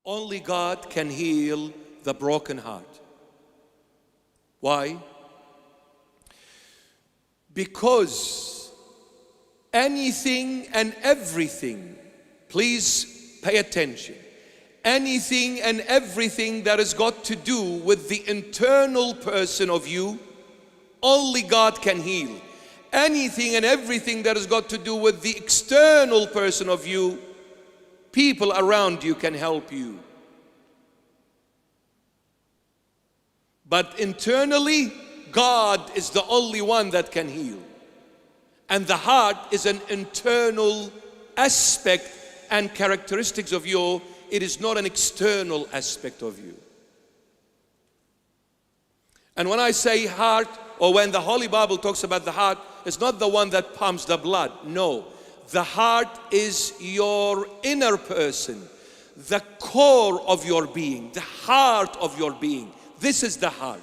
Only God can heal the broken heart. Why? Because anything and everything, please pay attention, anything and everything that has got to do with the internal person of you, only God can heal. Anything and everything that has got to do with the external person of you, people around you can help you. But internally, God is the only one that can heal. And the heart is an internal aspect and characteristics of you. It is not an external aspect of you. And when I say heart, or when the Holy Bible talks about the heart, it's not the one that pumps the blood. No, the heart is your inner person, the core of your being, the heart of your being. This is the heart,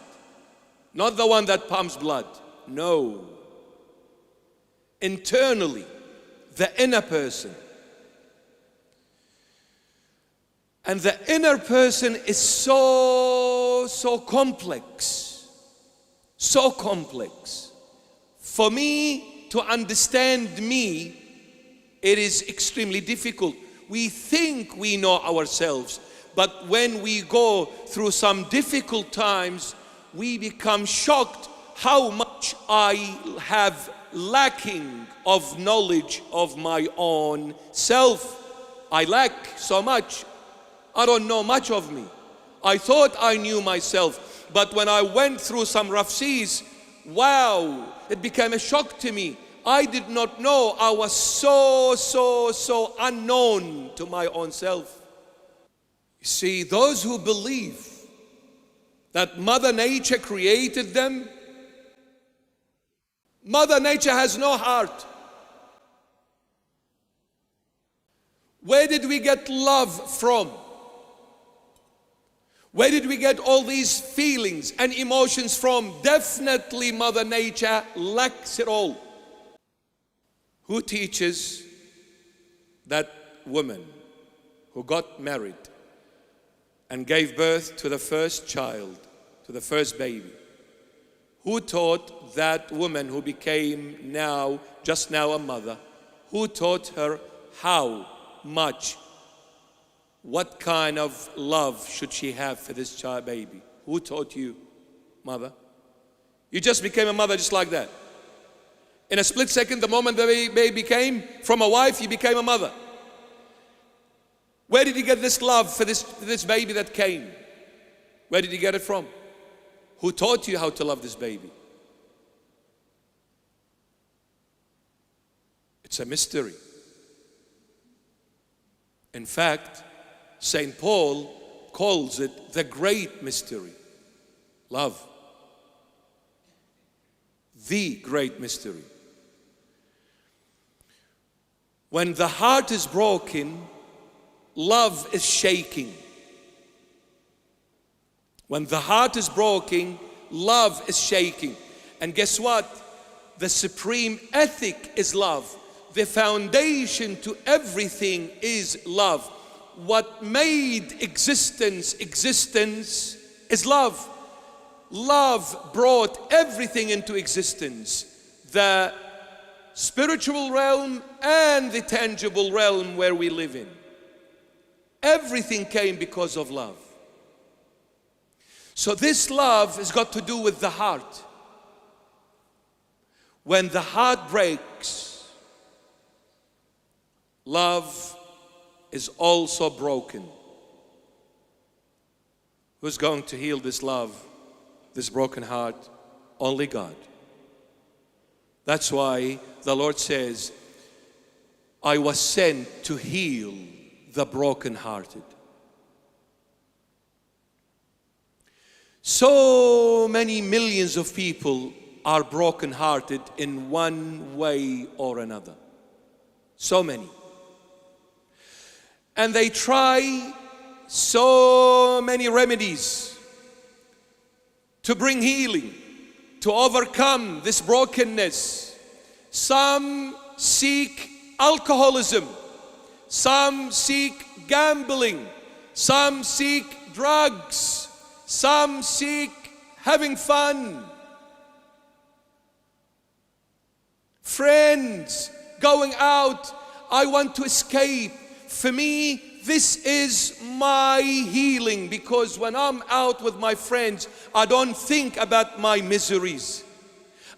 not the one that pumps blood. No. Internally, the inner person. And the inner person is so complex. So complex. For me to understand me, it is extremely difficult. We think we know ourselves, but when we go through some difficult times, we become shocked how much I have lacking of knowledge of my own self. I lack so much. I don't know much of me. I thought I knew myself, but when I went through some rough seas, wow, it became a shock to me. I did not know. I was so unknown to my own self. You see, those who believe that Mother Nature created them, Mother Nature has no heart. Where did we get love from? Where did we get all these feelings and emotions from? Definitely Mother Nature lacks it all. Who teaches that woman who got married and gave birth to the first child, to the first baby? Who taught that woman who became just now a mother? Who taught her how much, what kind of love should she have for this child baby? Who taught you, mother? You just became a mother just like that. In a split second, the moment the baby came from a wife, you became a mother. Where did you get this love for this baby that came? Where did you get it from? Who taught you how to love this baby? It's a mystery. In fact, St. Paul calls it the great mystery. Love. The great mystery. When the heart is broken, love is shaking. When the heart is broken, love is shaking. And guess what? The supreme ethic is love. The foundation to everything is love. What made existence is love. Love brought everything into existence. The spiritual realm and the tangible realm where we live in. Everything came because of love. So this love has got to do with the heart. When the heart breaks, love is also broken. Who's going to heal this love, this broken heart? Only God. That's why the Lord says, I was sent to heal the brokenhearted. So many millions of people are brokenhearted in one way or another. So many. And they try so many remedies to bring healing, to overcome this brokenness. Some seek alcoholism. Some seek gambling. Some seek drugs. Some seek having fun. Friends, going out, I want to escape. For me, this is my healing, because when I'm out with my friends, I don't think about my miseries.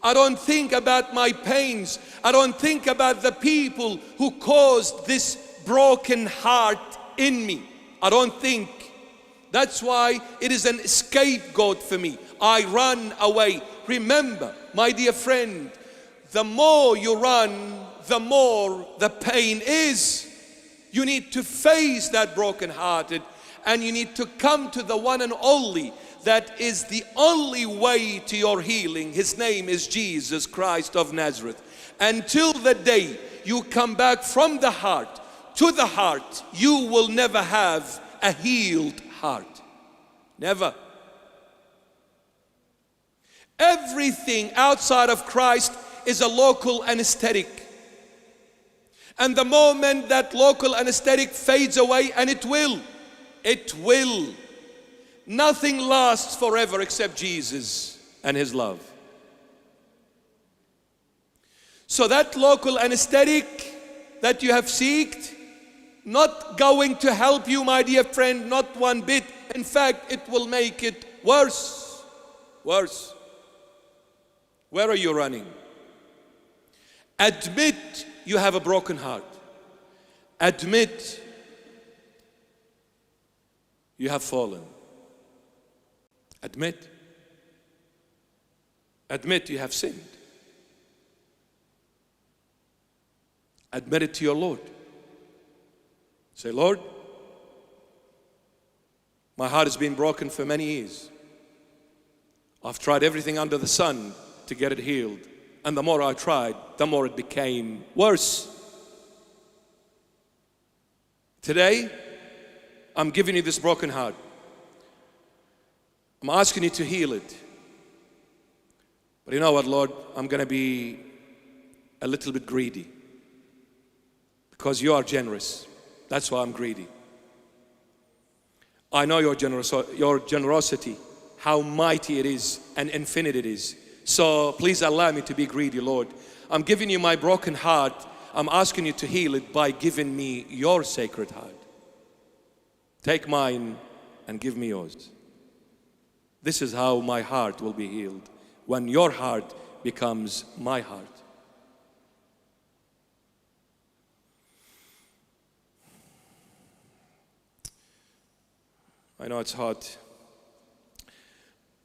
I don't think about my pains. I don't think about the people who caused this broken heart in me. I don't think. That's why it is an scapegoat for me. I run away. Remember, my dear friend, the more you run, the more the pain is. You need to face that brokenhearted, and you need to come to the one and only that is the only way to your healing. His name is Jesus Christ of Nazareth. Until the day you come back from the heart to the heart, you will never have a healed heart. Never. Everything outside of Christ is a local anesthetic. And the moment that local anesthetic fades away, and it will, nothing lasts forever except Jesus and His love. So that local anesthetic that you have sought, not going to help you, my dear friend, not one bit. In fact, it will make it worse. Worse. Where are you running? Admit you have a broken heart. Admit you have fallen. Admit. Admit you have sinned. Admit it to your Lord. Say, Lord, my heart has been broken for many years. I've tried everything under the sun to get it healed. And the more I tried, the more it became worse. Today, I'm giving you this broken heart. I'm asking you to heal it. But you know what, Lord? I'm going to be a little bit greedy. Because you are generous. That's why I'm greedy. I know your generosity, how mighty it is and infinite it is. So please allow me to be greedy, Lord. I'm giving you my broken heart. I'm asking you to heal it by giving me your sacred heart. Take mine and give me yours. This is how my heart will be healed, when your heart becomes my heart. I know it's hot,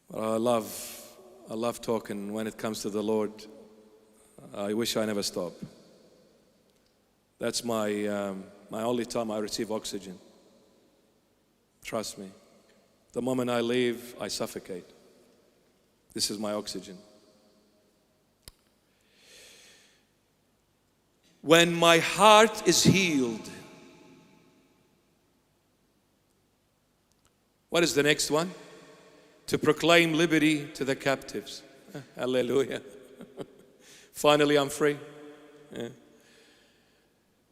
but I love talking when it comes to the Lord. I wish I never stop. That's my only time I receive oxygen. Trust me. The moment I leave, I suffocate. This is my oxygen. When my heart is healed, what is the next one? To proclaim liberty to the captives. Hallelujah. Finally, I'm free. Yeah.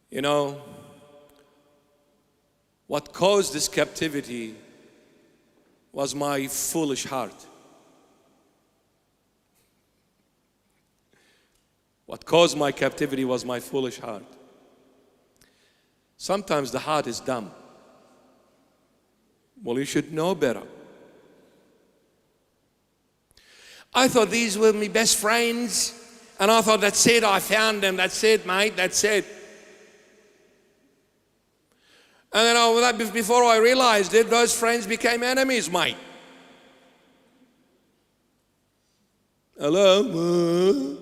You know, what caused this captivity was my foolish heart. What caused my captivity was my foolish heart. Sometimes the heart is dumb. Well, you should know better. I thought these were my best friends, and I thought, that's it, I found them, that's it, mate, that's it. And then before I realized it, those friends became enemies, mate. Hello?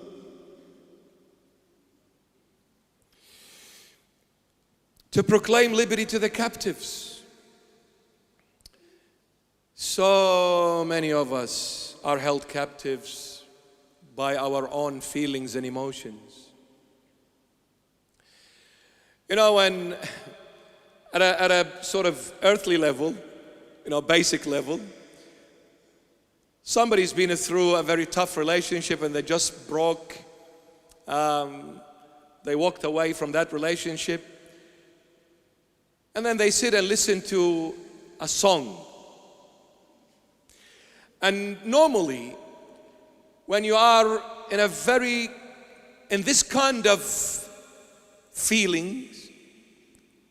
To proclaim liberty to the captives. So many of us are held captives by our own feelings and emotions. You know, when at a sort of earthly level, basic level, somebody's been through a very tough relationship and they just broke. They walked away from that relationship. And then they sit and listen to a song. And normally, when you are in this kind of feelings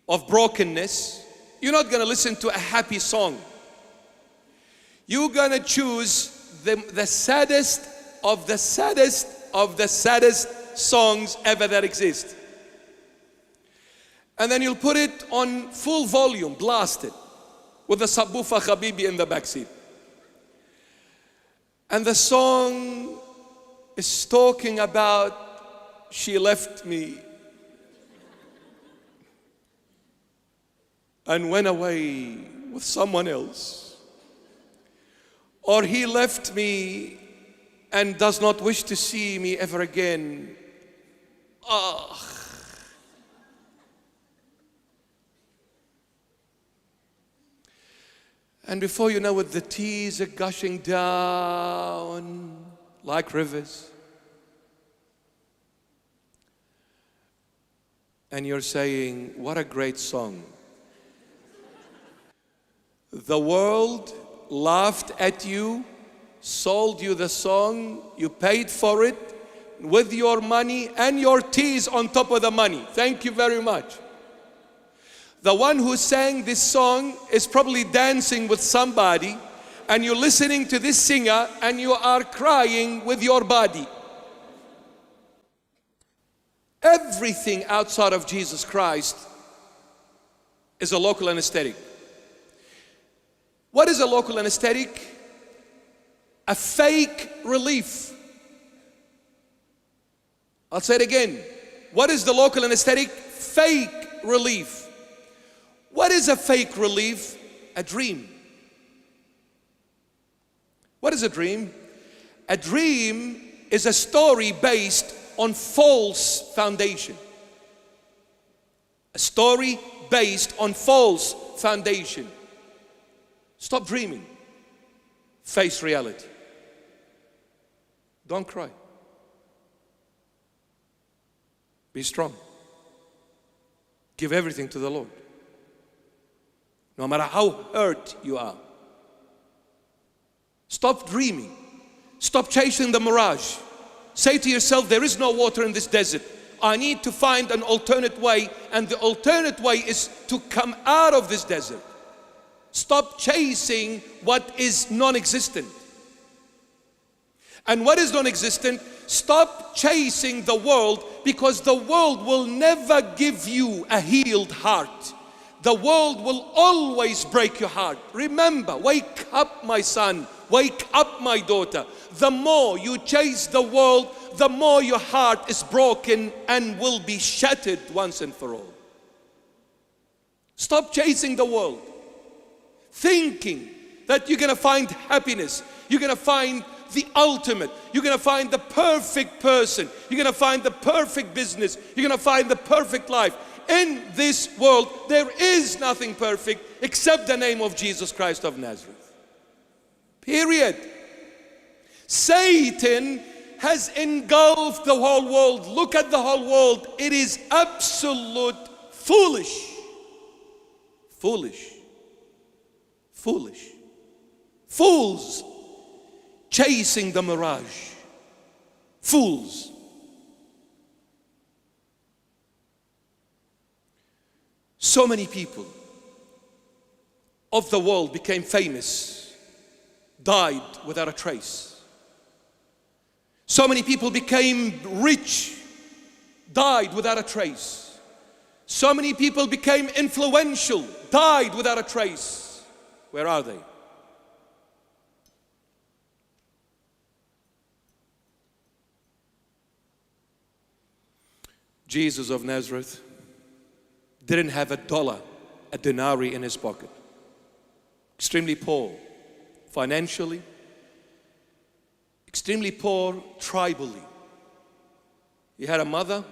of brokenness, you're not going to listen to a happy song. You're going to choose the saddest of the saddest of the saddest songs ever that exist. And then you'll put it on full volume, blast it, with the Saboofa Habibi in the backseat. And the song is talking about, she left me and went away with someone else. Or he left me and does not wish to see me ever again. Ah. And before you know it, the tears are gushing down like rivers. And you're saying, what a great song. The world laughed at you, sold you the song, you paid for it with your money and your tears on top of the money. Thank you very much. The one who sang this song is probably dancing with somebody, and you're listening to this singer and you are crying with your body. Everything outside of Jesus Christ is a local anesthetic. What is a local anesthetic? A fake relief. I'll say it again. What is the local anesthetic? Fake relief. What is a fake relief? A dream. What is a dream? A dream is a story based on false foundation. A story based on false foundation. Stop dreaming. Face reality. Don't cry. Be strong. Give everything to the Lord. No matter how hurt you are. Stop dreaming. Stop chasing the mirage. Say to yourself, there is no water in this desert. I need to find an alternate way, and the alternate way is to come out of this desert. Stop chasing what is non-existent. And what is non-existent? Stop chasing the world, because the world will never give you a healed heart. The world will always break your heart. Remember, wake up, my son. Wake up, my daughter. The more you chase the world, the more your heart is broken and will be shattered once and for all. Stop chasing the world, thinking that you're going to find happiness. You're going to find the ultimate. You're going to find the perfect person. You're going to find the perfect business. You're going to find the perfect life. In this world, there is nothing perfect except the name of Jesus Christ of Nazareth. Period. Satan has engulfed the whole world. Look at the whole world. It is absolute foolish. Foolish. Foolish. Fools chasing the mirage. Fools. So many people of the world became famous, died without a trace. So many people became rich, died without a trace. So many people became influential, died without a trace. Where are they? Jesus of Nazareth didn't have a denarii in his pocket. Extremely poor financially, extremely poor tribally. He had a mother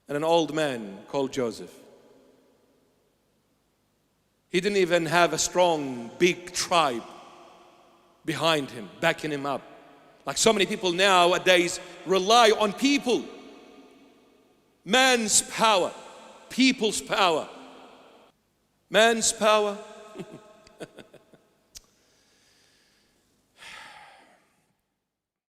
and an old man called Joseph. He didn't even have a strong, big tribe behind him, backing him up. Like so many people nowadays rely on people. Man's power, people's power. Man's power